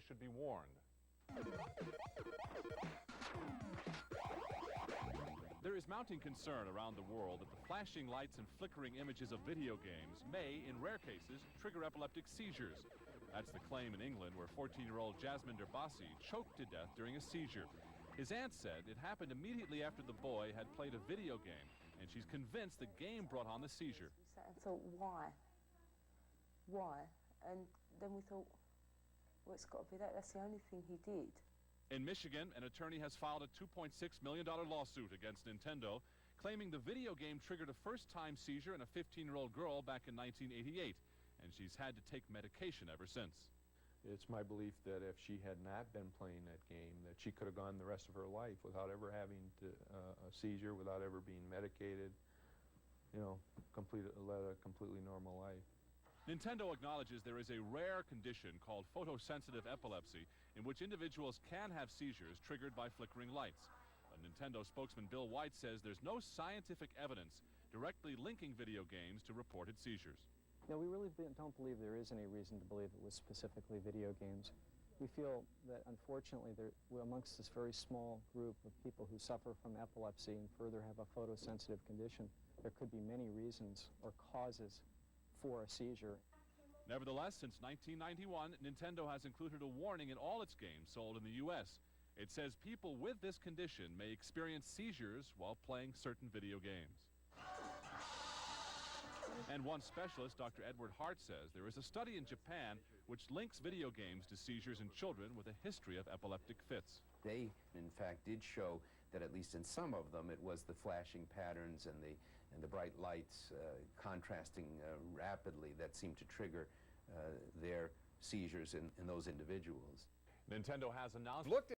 America should be warned. There is mounting concern around the world that the flashing lights and flickering images of video games may, in rare cases, trigger epileptic seizures. That's the claim in England, where 14-year-old Jasminder Bassi choked to death during a seizure. His aunt said it happened immediately after the boy had played a video game, and she's convinced the game brought on the seizure. We sat and thought, why? Why? And then we thought, well, it's got to be that. That's the only thing he did. In Michigan, an attorney has filed a $2.6 million lawsuit against Nintendo, claiming the video game triggered a first-time seizure in a 15-year-old girl back in 1988, and she's had to take medication ever since. It's my belief that if she had not been playing that game, that she could have gone the rest of her life without ever having a seizure, without ever being medicated, you know, led a completely normal life. Nintendo acknowledges there is a rare condition called photosensitive epilepsy in which individuals can have seizures triggered by flickering lights. A Nintendo spokesman Bill White says there's no scientific evidence directly linking video games to reported seizures. No, we really don't believe there is any reason to believe it was specifically video games. We feel that, unfortunately, amongst this very small group of people who suffer from epilepsy and further have a photosensitive condition, there could be many reasons or causes for a seizure. Nevertheless, since 1991, Nintendo has included a warning in all its games sold in the U.S. It says people with this condition may experience seizures while playing certain video games. And one specialist, Dr. Edward Hart, says there is a study in Japan which links video games to seizures in children with a history of epileptic fits. They, in fact, did show that at least in some of them it was the flashing patterns and the bright lights contrasting rapidly that seemed to trigger their seizures in those individuals. Nintendo has announced